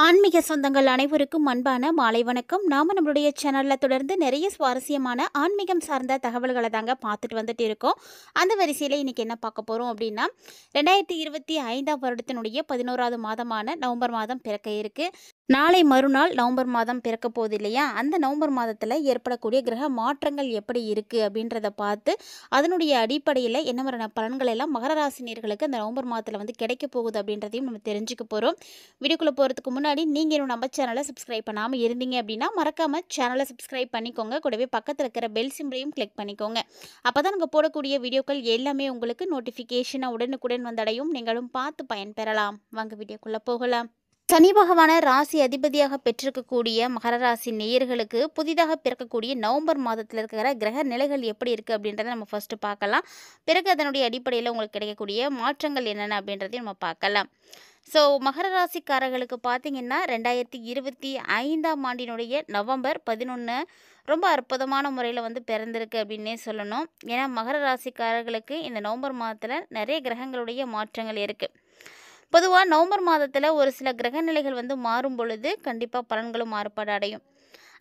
ஆன்மீக சொந்தங்கள் அனைவருக்கும் அன்பான மாலை வணக்கம். நாம நம்மளுடைய சேனல்ல தொடர்ந்து நிறைய சுவாரஸ்யமான ஆன்மீகம் சார்ந்த தகவல்களை தாங்க பார்த்துட்டு வந்துட்டு இருக்கோம். அந்த வரிசையில் இன்னைக்கு என்ன பார்க்க போறோம் அப்படின்னா, 2025ஆம் வருடத்தினுடைய 11வது மாதமான நவம்பர் மாதம் பிறக்க இருக்கு. நாளை மறுநாள் நவம்பர் மாதம் பிறக்க போகுது இல்லையா? அந்த நவம்பர் மாதத்தில் ஏற்படக்கூடிய கிரக மாற்றங்கள் எப்படி இருக்குது அப்படின்றத பார்த்து அதனுடைய அடிப்படையில் என்ன மாதிரியான பலன்கள் எல்லாம் மகர ராசினியர்களுக்கு அந்த நவம்பர் மாதத்தில் வந்து கிடைக்க போகுது அப்படின்றதையும் நம்ம தெரிஞ்சுக்க போகிறோம். வீடியோக்குள்ளே போகிறதுக்கு முன்னாடி நீங்கள் இன்னும் நம்ம சேனலை சப்ஸ்கிரைப் பண்ணாமல் இருந்தீங்க அப்படின்னா மறக்காமல் சேனலை சப்ஸ்கிரைப் பண்ணிக்கோங்க. கூடவே பக்கத்தில் இருக்கிற பெல் சிம்பிளையும் கிளிக் பண்ணிக்கோங்க. அப்போ தான் நாங்கள் போடக்கூடிய வீடியோக்கள் எல்லாமே உங்களுக்கு நோட்டிஃபிகேஷனாக உடனுக்குடன் வந்தடையும். நீங்களும் பார்த்து பயன்பெறலாம். வாங்க வீடியோக்குள்ளே போகலாம். சனி பகவான ராசி அதிபதியாக பெற்றிருக்கக்கூடிய மகர ராசி நேயர்களுக்கு புதிதாக பிறக்கக்கூடிய நவம்பர் மாதத்தில் இருக்கிற கிரக நிலைகள் எப்படி இருக்குது அப்படின்றத நம்ம ஃபஸ்ட்டு பார்க்கலாம். பிறகு அதனுடைய அடிப்படையில் உங்களுக்கு கிடைக்கக்கூடிய மாற்றங்கள் என்னென்ன அப்படின்றதையும் நம்ம பார்க்கலாம். ஸோ மகர ராசிக்காரர்களுக்கு பார்த்திங்கன்னா 2025ஆம் ஆண்டினுடைய நவம்பர் 11 ரொம்ப அற்புதமான முறையில் வந்து பிறந்திருக்கு அப்படின்னே சொல்லணும். ஏன்னா மகர ராசிக்காரர்களுக்கு இந்த நவம்பர் மாதத்தில் நிறைய கிரகங்களுடைய மாற்றங்கள் இருக்குது. பொதுவாக நவம்பர் மாதத்தில் ஒரு சில கிரக நிலைகள் வந்து மாறும் பொழுது கண்டிப்பாக பலன்களும் மாறுபாடு அடையும்.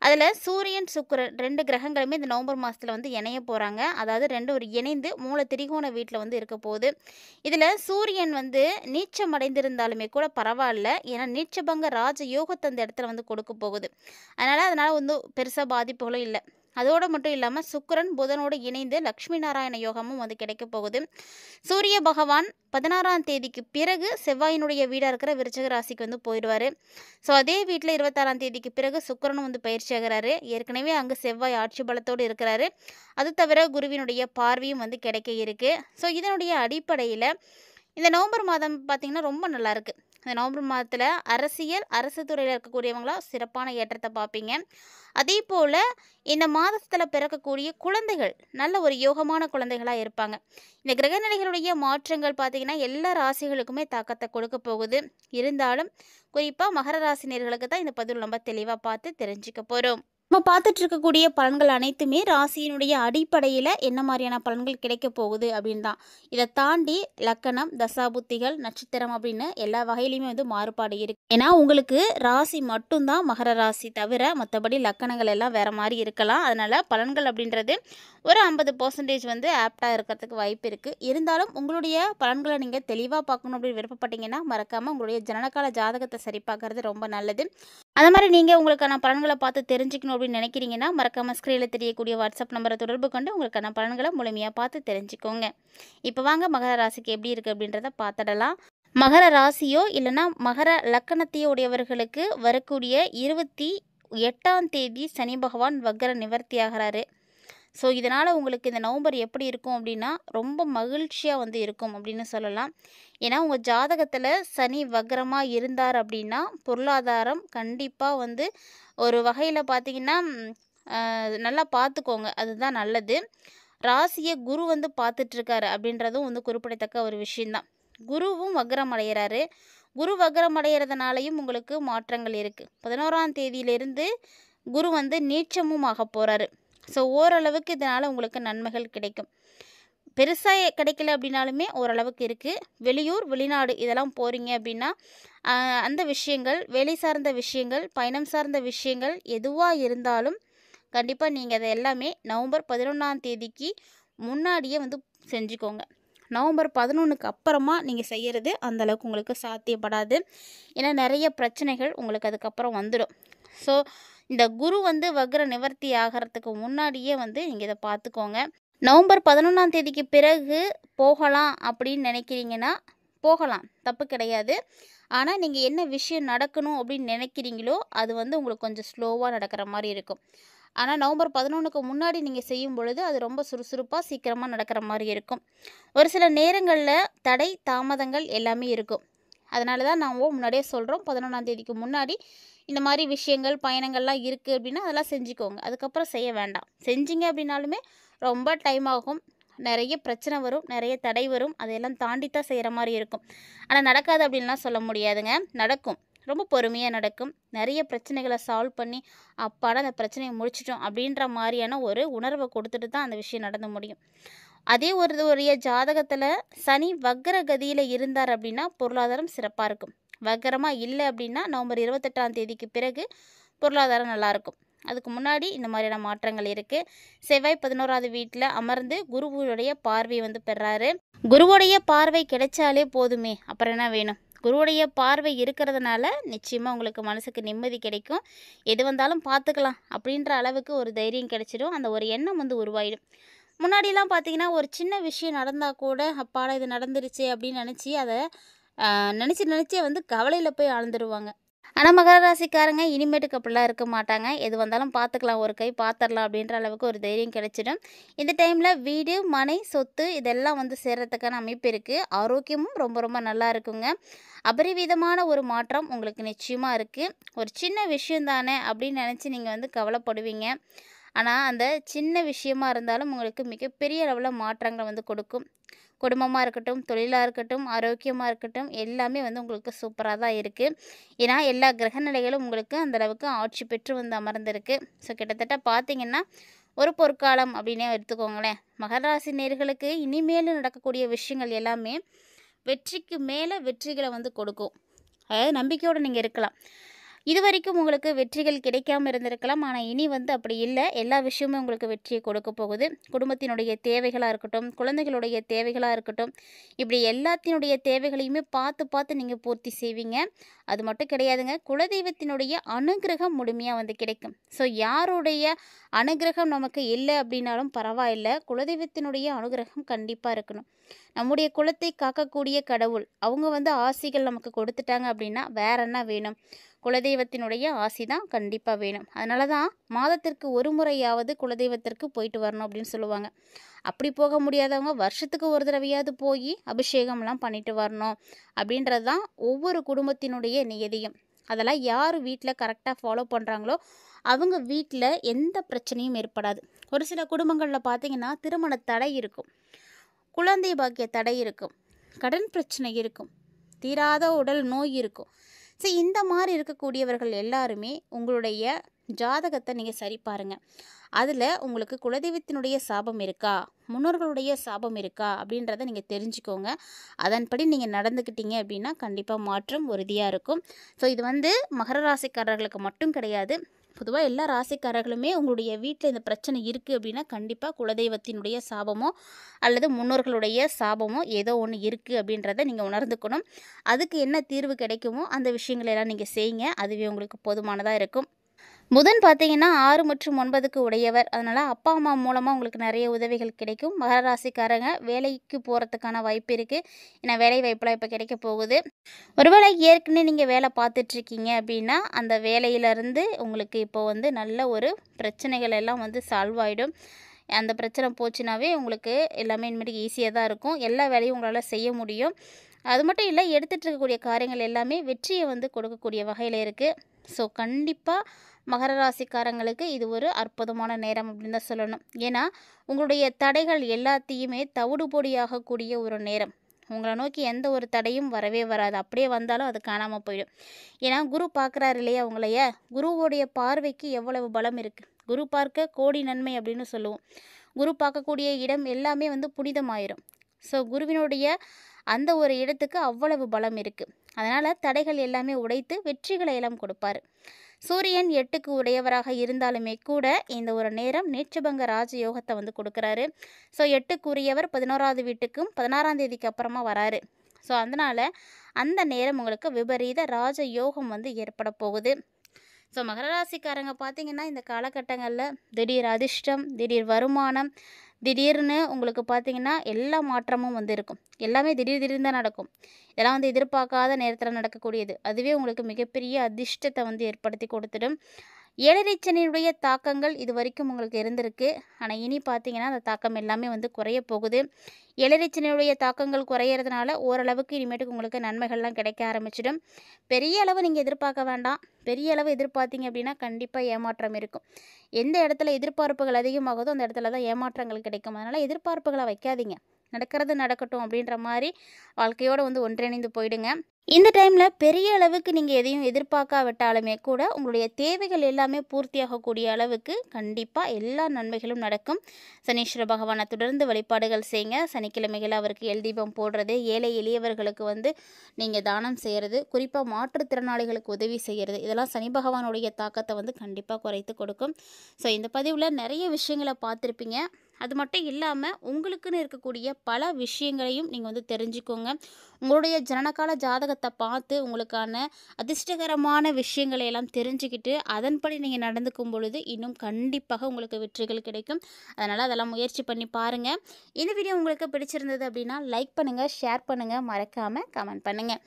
அதில் சூரியன் சுக்கிரன் 2 கிரகங்களுமே இந்த நவம்பர் மாதத்தில் வந்து இணைய போகிறாங்க. அதாவது 2 ஒரு இணைந்து மூல திரிகோண வீட்டில் வந்து இருக்க போகுது. இதில் சூரியன் வந்து நீச்சம் அடைந்திருந்தாலுமே கூட பரவாயில்ல. ஏன்னா நீச்சபங்க ராஜ யோகத்தை அந்த இடத்துல வந்து கொடுக்க போகுது. அதனால் வந்து பெருசாக பாதிப்புகளும் இல்லை. அதோடு மட்டும் இல்லாமல் சுக்கிரன் புதனோடு இணைந்து லக்ஷ்மி நாராயண யோகமும் வந்து கிடைக்க போகுது. சூரிய பகவான் 16ஆம் தேதிக்கு பிறகு செவ்வாயினுடைய வீடாக இருக்கிற விருச்சிக ராசிக்கு வந்து போயிடுவார். ஸோ அதே வீட்டில் 26ஆம் தேதிக்கு பிறகு சுக்கிரனும் வந்து பயிற்சி ஆகிறாரு. ஏற்கனவே அங்கே செவ்வாய் ஆட்சி பலத்தோடு இருக்கிறாரு. அது தவிர குருவினுடைய பார்வையும் வந்து கிடைக்க இருக்குது. ஸோ இதனுடைய அடிப்படையில் இந்த நவம்பர் மாதம் பார்த்திங்கன்னா ரொம்ப நல்லாயிருக்கு. இந்த நவம்பர் மாதத்தில் அரசியல் அரசு துறையில் இருக்கக்கூடியவங்களாம் சிறப்பான ஏற்றத்தை பார்ப்பீங்க. அதே போல் இந்த மாதத்தில் பிறக்கக்கூடிய குழந்தைகள் நல்ல ஒரு யோகமான குழந்தைகளாக இருப்பாங்க. இந்த கிரகநிலைகளுடைய மாற்றங்கள் பார்த்திங்கன்னா எல்லா ராசிகளுக்குமே தாக்கத்தை கொடுக்க போகுது. இருந்தாலும் குறிப்பாக மகர ராசினியர்களுக்கு தான் இந்த பதிவு நம்ம தெளிவாக பார்த்து தெரிஞ்சுக்க போகிறோம். நம்ம பார்த்துட்டு இருக்கக்கூடிய பலன்கள் அனைத்துமே ராசியினுடைய அடிப்படையில் என்ன மாதிரியான பலன்கள் கிடைக்க போகுது அப்படின்னு தான். இதை தாண்டி லக்கணம், தசாபுத்திகள், நட்சத்திரம் அப்படின்னு எல்லா வகையிலையுமே வந்து மாறுபாடு இருக்குது. ஏன்னா உங்களுக்கு ராசி மட்டும்தான் மகர ராசி தவிர மற்றபடி லக்கணங்கள் எல்லாம் வேறு மாதிரி இருக்கலாம். அதனால் பலன்கள் அப்படின்றது ஒரு 50% வந்து ஆப்டாக இருக்கிறதுக்கு வாய்ப்பு இருக்குது. இருந்தாலும் உங்களுடைய பலன்களை நீங்கள் தெளிவாக பார்க்கணும் அப்படின்னு விருப்பப்பட்டீங்கன்னா மறக்காமல் உங்களுடைய ஜனனகால ஜாதகத்தை சரி பார்க்கறது ரொம்ப நல்லது. அந்த மாதிரி நீங்கள் உங்களுக்கான பலன்களை பார்த்து தெரிஞ்சுக்கணும் அப்படின்னு நினைக்கிறீங்கன்னா மறக்காமல் ஸ்க்ரீனில் தெரியக்கூடிய வாட்ஸ்அப் நம்பரை தொடர்பு கொண்டு உங்களுக்கான பலன்களை முழுமையாக பார்த்து தெரிஞ்சுக்கோங்க. இப்போ வாங்க மகர ராசிக்கு எப்படி இருக்குது அப்படின்றத பார்த்துடலாம். மகர ராசியோ இல்லைனா மகர லக்கணத்தையோ உடையவர்களுக்கு வரக்கூடிய 28ஆம் தேதி சனி பகவான் வக்ர நிவர்த்தி ஆகிறாரு. ஸோ இதனால் உங்களுக்கு இந்த நவம்பர் எப்படி இருக்கும் அப்படின்னா ரொம்ப மகிழ்ச்சியாக வந்து இருக்கும் அப்படின்னு சொல்லலாம். ஏன்னா உங்கள் ஜாதகத்தில் சனி வக்ரமாக இருந்தார் அப்படின்னா பொருளாதாரம் கண்டிப்பாக வந்து ஒரு வகையில் பார்த்திங்கன்னா நல்லா பார்த்துக்கோங்க, அதுதான் நல்லது. ராசியை குரு வந்து பார்த்துட்ருக்காரு அப்படின்றதும் வந்து குறிப்பிடத்தக்க ஒரு விஷயந்தான். குருவும் வக்ரம் அடைகிறாரு. குரு வக்ரம் அடைகிறதுனாலையும் உங்களுக்கு மாற்றங்கள் இருக்குது. 11ஆம் தேதியிலிருந்து குரு வந்து நீச்சமும் ஆக போகிறாரு. ஸோ ஓரளவுக்கு இதனால் உங்களுக்கு நன்மைகள் கிடைக்கும். பெருசாக கிடைக்கல அப்படின்னாலுமே ஓரளவுக்கு இருக்குது. வெளியூர் வெளிநாடு இதெல்லாம் போகிறீங்க அப்படின்னா அந்த விஷயங்கள், வேலை சார்ந்த விஷயங்கள், பயணம் சார்ந்த விஷயங்கள் எதுவாக இருந்தாலும் கண்டிப்பாக நீங்கள் அதை எல்லாமே நவம்பர் 11ஆம் தேதிக்கு முன்னாடியே வந்து செஞ்சுக்கோங்க. நவம்பர் 11க்கு அப்புறமா நீங்கள் செய்கிறது அந்தளவுக்கு உங்களுக்கு சாத்தியப்படாது. ஏன்னா நிறைய பிரச்சனைகள் உங்களுக்கு அதுக்கப்புறம் வந்துடும். ஸோ இந்த குரு வந்து வக்ர நிவர்த்தி ஆகிறதுக்கு முன்னாடியே வந்து நீங்கள் இதை பார்த்துக்கோங்க. நவம்பர் 11ஆம் தேதிக்கு பிறகு போகலாம் அப்படின்னு நினைக்கிறீங்கன்னா போகலாம், தப்பு கிடையாது. ஆனால் நீங்கள் என்ன விஷயம் நடக்கணும் அப்படின்னு நினைக்கிறீங்களோ அது வந்து உங்களுக்கு கொஞ்சம் ஸ்லோவாக நடக்கிற மாதிரி இருக்கும். ஆனால் நவம்பர் 11க்கு முன்னாடி நீங்கள் செய்யும் பொழுது அது ரொம்ப சுறுசுறுப்பாக சீக்கிரமாக நடக்கிற மாதிரி இருக்கும். ஒரு சில நேரங்களில் தடை தாமதங்கள் எல்லாமே இருக்கும். அதனால தான் நாங்கள் முன்னாடியே சொல்கிறோம், 11ஆம் தேதிக்கு முன்னாடி இந்த மாதிரி விஷயங்கள் பயணங்கள்லாம் இருக்குது அப்படின்னா அதெல்லாம் செஞ்சுக்கோங்க. அதுக்கப்புறம் செய்ய வேண்டாம். செஞ்சீங்க அப்படின்னாலுமே ரொம்ப டைம் ஆகும், நிறைய பிரச்சனை வரும், நிறைய தடை வரும். அதையெல்லாம் தாண்டி தான் செய்கிற மாதிரி இருக்கும். ஆனால் நடக்காது அப்படின்லாம் சொல்ல முடியாதுங்க, நடக்கும். ரொம்ப பொறுமையாக நடக்கும். நிறைய பிரச்சனைகளை சால்வ் பண்ணி அப்பாடா அந்த பிரச்சனையை முடிச்சிட்டோம் அப்படின்ற மாதிரியான ஒரு உணர்வை கொடுத்துட்டு தான் அந்த விஷயம் நடந்து முடியும். அதே ஒருவருடைய ஜாதகத்தில் சனி வக்ர கதியில் இருந்தார் அப்படின்னா பொருளாதாரம் சிறப்பாக இருக்கும். வக்கரமாக இல்லை அப்படின்னா நவம்பர் 28ஆம் தேதிக்கு பிறகு பொருளாதாரம் நல்லாயிருக்கும். அதுக்கு முன்னாடி இந்த மாதிரியான மாற்றங்கள் இருக்குது. செவ்வாய் 11வது வீட்டில் அமர்ந்து குருவுடைய பார்வை வந்து பெறாரு. குருவுடைய பார்வை கிடைச்சாலே போதுமே, அப்புறம் என்ன வேணும்? குருவுடைய பார்வை இருக்கிறதுனால நிச்சயமாக உங்களுக்கு மனசுக்கு நிம்மதி கிடைக்கும். எது வந்தாலும் பார்த்துக்கலாம் அப்படின்ற அளவுக்கு ஒரு தைரியம் கிடைச்சிடும். அந்த ஒரு எண்ணம் வந்து உருவாயிடும். முன்னாடிலாம் பார்த்தீங்கன்னா ஒரு சின்ன விஷயம் நடந்தால் கூட அப்பாடா இது நடந்துருச்சு அப்படின்னு நினச்சி அதை நினச்சே வந்து கவலையில் போய் ஆழ்ந்துருவாங்க. ஆனால் மகர ராசிக்காரங்க இனிமேட்டுக்கு அப்படிலாம் இருக்க மாட்டாங்க. எது வந்தாலும் பார்த்துக்கலாம், ஒரு கை பார்த்துடலாம் அப்படின்ற அளவுக்கு ஒரு தைரியம் கிடைச்சிடும். இந்த டைமில் வீடு, மனை, சொத்து இதெல்லாம் வந்து சேர்கிறதுக்கான அமைப்பு இருக்குது. ஆரோக்கியமும் ரொம்ப ரொம்ப நல்லா இருக்குங்க. அபரிவிதமான ஒரு மாற்றம் உங்களுக்கு நிச்சயமாக இருக்குது. ஒரு சின்ன விஷயம் தானே அப்படின்னு நினச்சி நீங்கள் வந்து கவலைப்படுவீங்க. ஆனால் அந்த சின்ன விஷயமா இருந்தாலும் உங்களுக்கு மிகப்பெரிய அளவில் மாற்றங்கள் வந்து கொடுக்கும். குடும்பமாக இருக்கட்டும், தொழிலாக இருக்கட்டும், ஆரோக்கியமாக இருக்கட்டும், எல்லாமே வந்து உங்களுக்கு சூப்பராக தான் இருக்குது. ஏன்னா எல்லா கிரக நிலைகளும் உங்களுக்கு அந்தளவுக்கு ஆட்சி பெற்று வந்து அமர்ந்திருக்கு. ஸோ கிட்டத்தட்ட பார்த்திங்கன்னா ஒரு பொற்காலம் அப்படின்னே எடுத்துக்கோங்களேன். மகர ராசி நேயர்களுக்கு இனிமேல் நடக்கக்கூடிய விஷயங்கள் எல்லாமே வெற்றிக்கு மேலே வெற்றிகளை வந்து கொடுக்கும். அதாவது நம்பிக்கையோடு நீங்கள் இருக்கலாம். இது வரைக்கும் உங்களுக்கு வெற்றிகள் கிடைக்காம இருந்திருக்கலாம். ஆனால் இனி வந்து அப்படி இல்லை. எல்லா விஷயமும் உங்களுக்கு வெற்றியை கொடுக்க போகுது. குடும்பத்தினுடைய தேவைகளாக இருக்கட்டும், குழந்தைகளுடைய தேவைகளாக இருக்கட்டும், இப்படி எல்லாத்தினுடைய தேவைகளையுமே பார்த்து நீங்கள் பூர்த்தி செய்வீங்க. அது மட்டும் கிடையாதுங்க, குலதெய்வத்தினுடைய அனுகிரகம் முழுமையாக வந்து கிடைக்கும். ஸோ யாருடைய அனுகிரகம் நமக்கு இல்லை அப்படின்னாலும் பரவாயில்லை, குலதெய்வத்தினுடைய அனுகிரகம் கண்டிப்பாக இருக்கணும். நம்முடைய குலத்தை காக்கக்கூடிய கடவுள் அவங்க வந்து ஆசிகள் நமக்கு கொடுத்துட்டாங்க அப்படின்னா வேற என்ன வேணும்? குலதெய்வத்தினுடைய ஆசி தான் கண்டிப்பாக வேணும். அதனால தான் மாதத்திற்கு ஒரு முறையாவது குலதெய்வத்திற்கு போயிட்டு வரணும் அப்படின்னு சொல்லுவாங்க. அப்படி போக முடியாதவங்க வருஷத்துக்கு ஒரு தடவையாவது போய் அபிஷேகம்லாம் பண்ணிட்டு வரணும் அப்படின்றது தான் ஒவ்வொரு குடும்பத்தினுடைய நியதியும். அதெல்லாம் யார் வீட்டில் கரெக்டாக ஃபாலோ பண்ணுறாங்களோ அவங்க வீட்டில் எந்த பிரச்சனையும் ஏற்படாது. ஒரு சில குடும்பங்களில் பார்த்திங்கன்னா திருமண தடை இருக்கும், குழந்தை பாக்கிய தடை இருக்கும், கடன் பிரச்சனை இருக்கும், தீராத உடல் நோய் இருக்கும். ஸோ இந்த மாதிரி இருக்கக்கூடியவர்கள் எல்லாருமே உங்களுடைய ஜாதகத்தை நீங்கள் சரி பாருங்கள். அதில் உங்களுக்கு குலதெய்வத்தினுடைய சாபம் இருக்கா, முன்னோர்களுடைய சாபம் இருக்கா அப்படின்றத நீங்கள் தெரிஞ்சுக்கோங்க. அதன்படி நீங்கள் நடந்துக்கிட்டீங்க அப்படின்னா கண்டிப்பாக மாற்றம் உறுதியாக இருக்கும். ஸோ இது வந்து மகர ராசிக்காரர்களுக்கு மட்டும் கிடையாது, பொதுவாக எல்லா ராசிக்காரர்களுமே உங்களுடைய வீட்டில் இந்த பிரச்சனை இருக்குது அப்படின்னா கண்டிப்பாக குலதெய்வத்தினுடைய சாபமோ அல்லது முன்னோர்களுடைய சாபமோ ஏதோ ஒன்று இருக்குது அப்படின்றத நீங்கள் உணர்ந்துக்கணும். அதுக்கு என்ன தீர்வு கிடைக்குமோ அந்த விஷயங்களெல்லாம் நீங்கள் செய்யுங்க. அதுவே உங்களுக்கு போதுமானதாக இருக்கும். புதன் பார்த்தீங்கன்னா 6 மற்றும் 9க்கு உடையவர். அதனால் அப்பா அம்மா மூலமாக உங்களுக்கு நிறைய உதவிகள் கிடைக்கும். மகர ராசிக்காரங்க வேலைக்கு போகிறதுக்கான வாய்ப்பு இருக்குது. ஏன்னா வேலை வாய்ப்பெலாம் இப்போ கிடைக்க போகுது. ஒருவேளை ஏற்கனவே நீங்கள் வேலை பார்த்துட்ருக்கீங்க அப்படின்னா அந்த வேலையிலேருந்து உங்களுக்கு இப்போ வந்து நல்ல ஒரு பிரச்சனைகள் எல்லாம் வந்து சால்வ் ஆகிடும். அந்த பிரச்சனை போச்சுனாவே உங்களுக்கு எல்லாமே இனிமேட்டு ஈஸியாக தான் இருக்கும். எல்லா வேலையும் உங்களால் செய்ய முடியும். அது மட்டும் இல்லை, எடுத்துகிட்டு இருக்கக்கூடிய காரியங்கள் எல்லாமே வெற்றியை வந்து கொடுக்கக்கூடிய வகையில் இருக்குது. ஸோ கண்டிப்பாக மகர ராசிக்காரங்களுக்கு இது ஒரு அற்புதமான நேரம் அப்படின்னு தான் சொல்லணும். ஏன்னா உங்களுடைய தடைகள் எல்லாத்தையுமே தவிடுபொடியாகக்கூடிய ஒரு நேரம். உங்களை நோக்கி எந்த ஒரு தடையும் வரவே வராது. அப்படியே வந்தாலும் அது காணாமல் போயிடும். ஏன்னா குரு பார்க்குறாரு இல்லையா உங்களைய, குருவோடைய பார்வைக்கு எவ்வளவு பலம் இருக்குது. குரு பார்க்க கோடி நன்மை அப்படின்னு சொல்லுவோம். குரு பார்க்கக்கூடிய இடம் எல்லாமே வந்து புனிதமாயிரும். ஸோ குருவினுடைய அந்த ஒரு இடத்துக்கு அவ்வளவு பலம் இருக்குது. அதனால் தடைகள் எல்லாமே உடைத்து வெற்றிகளை எல்லாம் கொடுப்பார். சூரியன் 8க்கு உடையவராக இருந்தாலுமே கூட இந்த ஒரு நேரம் நேட்சபங்க ராஜயோகத்தை வந்து கொடுக்குறாரு. ஸோ 8க்கு உரியவர் 11வது வீட்டுக்கும் 16ஆம் தேதிக்கு அப்புறமா வராரு. ஸோ அதனால் அந்த நேரம் உங்களுக்கு விபரீத ராஜயோகம் வந்து ஏற்பட போகுது. ஸோ மகர ராசிக்காரங்க பார்த்திங்கன்னா இந்த காலகட்டங்களில் திடீர் அதிர்ஷ்டம், திடீர் வருமானம், திடீர்னு உங்களுக்கு பார்த்திங்கன்னா எல்லா மாற்றமும் வந்து இருக்கும். எல்லாமே திடீர்னு தான் நடக்கும். இதெல்லாம் வந்து எதிர்பார்க்காத நேரத்தில் நடக்கக்கூடியது. அதுவே உங்களுக்கு மிகப்பெரிய அதிர்ஷ்டத்தை வந்து ஏற்படுத்தி கொடுத்துடும். ஏழரை சனியினுடைய தாக்கங்கள் இது வரைக்கும் உங்களுக்கு இருந்திருக்கு. ஆனால் இனி பார்த்தீங்கன்னா அந்த தாக்கம் எல்லாமே வந்து குறைய போகுது. ஏழரை சனியுடைய தாக்கங்கள் குறையிறதுனால ஓரளவுக்கு இனிமேட்டுக்கு உங்களுக்கு நன்மைகள்லாம் கிடைக்க ஆரம்பிச்சிடும். பெரிய அளவு நீங்கள் எதிர்பார்க்க வேண்டாம். பெரிய அளவு எதிர்பார்த்தீங்க அப்படின்னா கண்டிப்பாக ஏமாற்றம் இருக்கும். எந்த இடத்துல எதிர்பார்ப்புகள் அதிகமாகுதோ அந்த இடத்துல தான் ஏமாற்றங்கள் கிடைக்கும். அதனால் எதிர்பார்ப்புகளை வைக்காதீங்க. நடக்கிறது நடக்கட்டும் அப்படின்ற மாதிரி வாழ்க்கையோடு வந்து ஒன்றிணைந்து போயிடுங்க. இந்த டைமில் பெரிய அளவுக்கு நீங்கள் எதையும் எதிர்பார்க்காவிட்டாலுமே கூட உங்களுடைய தேவைகள் எல்லாமே பூர்த்தியாகக்கூடிய அளவுக்கு கண்டிப்பாக எல்லா நன்மைகளும் நடக்கும். சனீஸ்வர பகவானை தொடர்ந்து வழிபாடுகள் செய்யுங்க. சனிக்கிழமைகள் அவருக்கு எல் தீபம் போடுறது, ஏழை எளியவர்களுக்கு வந்து நீங்கள் தானம் செய்கிறது, குறிப்பாக மாற்றுத்திறனாளிகளுக்கு உதவி செய்கிறது, இதெல்லாம் சனி பகவானுடைய தாக்கத்தை வந்து கண்டிப்பாக குறைத்து கொடுக்கும். ஸோ இந்த பதிவில் நிறைய விஷயங்களை பார்த்துருப்பீங்க. அது மட்டும் இல்லாமல் உங்களுக்குன்னு இருக்கக்கூடிய பல விஷயங்களையும் நீங்கள் வந்து தெரிஞ்சுக்கோங்க. உங்களுடைய ஜனனகால ஜாதகத்தை பார்த்து உங்களுக்கான அதிர்ஷ்டகரமான விஷயங்களை எல்லாம் தெரிஞ்சுக்கிட்டு அதன்படி நீங்கள் நடந்துக்கும் பொழுது இன்னும் கண்டிப்பாக உங்களுக்கு வெற்றிகள் கிடைக்கும். அதனால் அதெல்லாம் முயற்சி பண்ணி பாருங்கள். இந்த வீடியோ உங்களுக்கு பிடிச்சிருந்தது அப்படின்னா லைக் பண்ணுங்கள், ஷேர் பண்ணுங்கள், மறக்காமல் கமெண்ட் பண்ணுங்கள்.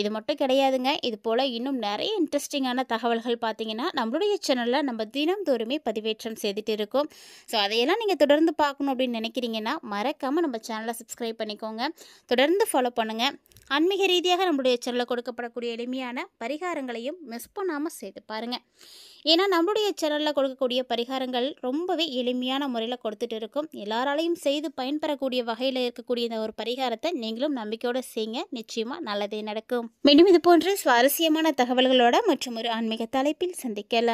இது மட்டும் கிடையாதுங்க, இது போல் இன்னும் நிறைய இன்ட்ரெஸ்டிங்கான தகவல்கள் பார்த்தீங்கன்னா நம்மளுடைய சேனலில் நம்ம தினம்தோறுமே பதிவேற்றம் செய்துட்டு இருக்கோம். ஸோ அதையெல்லாம் நீங்கள் தொடர்ந்து பார்க்கணும் அப்படின்னு நினைக்கிறீங்கன்னா மறக்காமல் நம்ம சேனலை சப்ஸ்கிரைப் பண்ணிக்கோங்க, தொடர்ந்து ஃபாலோ பண்ணுங்கள். ஆன்மீக ரீதியாக நம்மளுடைய சேனலில் கொடுக்கப்படக்கூடிய எளிமையான பரிகாரங்களையும் மிஸ் பண்ணாமல் செய்து பாருங்கள். ஏன்னா நம்மளுடைய சேனலில் கொடுக்கக்கூடிய பரிகாரங்கள் ரொம்பவே எளிமையான முறையில் கொடுத்துட்டு இருக்கும். எல்லாராலையும் செய்து பயன்பெறக்கூடிய வகையில் இருக்கக்கூடிய இந்த ஒரு பரிகாரத்தை நீங்களும் நம்பிக்கையோடு செய்யுங்க, நிச்சயமாக நல்லதே நடக்கும். மீண்டும் இது போன்ற சுவாரஸ்யமான தகவல்களோட மற்றும் ஒரு ஆன்மீக தலைப்பில் சந்திக்கலாம்.